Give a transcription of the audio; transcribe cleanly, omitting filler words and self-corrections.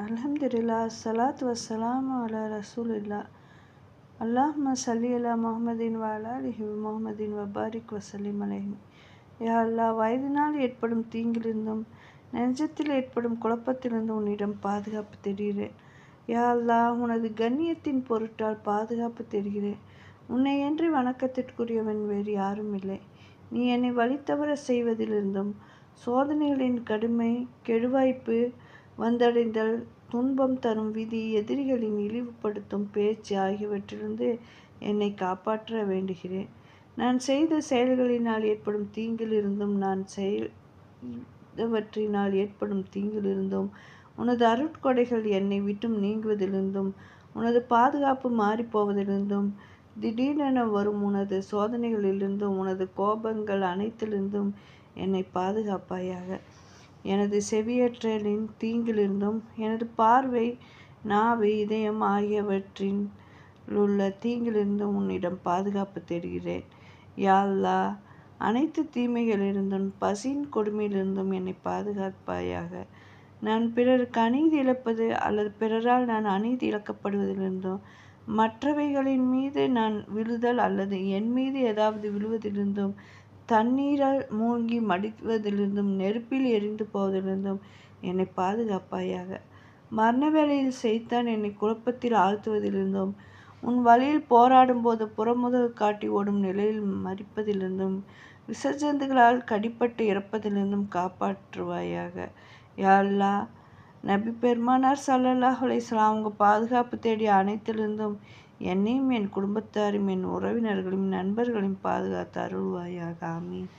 அல்ஹம்துலில்லாஹ் ஸலாத்து வஸ்ஸலாமு அலா ரசூலில்லாஹ் அல்லாஹும்ம ஸல்லி அலா முஹம்மதின் வ அலா ஆலிஹி முஹம்மதின் வ பாரிக் வஸல்லிம் அலைஹி. யா அல்லாஹ், வயதினால் ஏற்படும் தீங்கிலிருந்தும் நெஞ்சத்தில் ஏற்படும் குழப்பத்திலிருந்தும் உன்னிடம் பாதுகாப்பு தேடுகிறேன். யா அல்லாஹ், உனது கண்ணியத்தின் பொருட்டால் பாதுகாப்பு தேடுகிறேன். உன்னையன்றி வணக்கத்திற்குரியவன் வேறு யாரும் இல்லை. நீ என்னை வழித்தவற செய்வதிலிருந்தும் சோதனைகளின் கடுமை, கெடுவாய்ப்பு, வந்தடைந்தல், துன்பம் தரும் விதி, எதிரிகளின் இழிவுபடுத்தும் பேச்சு ஆகியவற்றிலிருந்து என்னை காப்பாற்ற வேண்டுகிறேன். நான் செய்த செயல்களினால் ஏற்படும் தீங்கிலிருந்தும் நான் செய்தவற்றினால் ஏற்படும் தீங்கிலிருந்தும் உனது அருட்கொடைகள் என்னை விட்டும் நீங்குவதிலிருந்தும் உனது பாதுகாப்பு மாறிப்போவதிலிருந்தும் திடீரென வரும் உனது சோதனைகளிலிருந்தும் உனது கோபங்கள் அனைத்திலிருந்தும் என்னை பாதுகாப்பாயாக. எனது செவியேற்றலின் தீங்கிலிருந்தும் எனது பார்வை, நாவு, இதயம் ஆகியவற்றில் உள்ள தீங்கிலிருந்தும் உன்னிடம் பாதுகாப்பு தேடுகிறேன். யா அல்லாஹ், அனைத்து தீமைகளிலிருந்தும் பசியின் கொடுமையிலிருந்தும் என்னை பாதுகாப்பாயாக. நான் பிறருக்கு அநீதி இழைப்பது அல்லது பிறரால் நான் அநீதி இழைக்கப்படுவதிலிருந்தும் மற்றவைகளின் மீது நான் விழுதல் அல்லது என் மீது ஏதாவது விழுவதிலிருந்தும் தண்ணீரால் மூழ்கி மடிவதிலிருந்தும் நெருப்பில் எரிந்து போவதிலிருந்தும் என்னை பாதுகாப்பாயாக. மரண வேளையில் செய்தான் என்னை குழப்பத்தில் ஆழ்த்துவதிலிருந்தும் உன் வழியில் போராடும் போது புறமுதுகு காட்டி ஓடும் நிலையில் மறிப்பதிலிருந்தும் விசஜந்துகளால் கடிப்பட்டு இறப்பதிலிருந்தும் காப்பாற்றுவாயாக. யா அல்லாஹ், நபி பெருமானார் ஸல்லல்லாஹு அலைஹி வஸல்லம் அவங்க பாதுகாப்பு தேடிய அனைத்திலிருந்தும் என்னையும் என் குடும்பத்தாரையும் என் உறவினர்களையும் நண்பர்களையும் பாதுகாத்து அருள்வாயாக. ஆமீன்.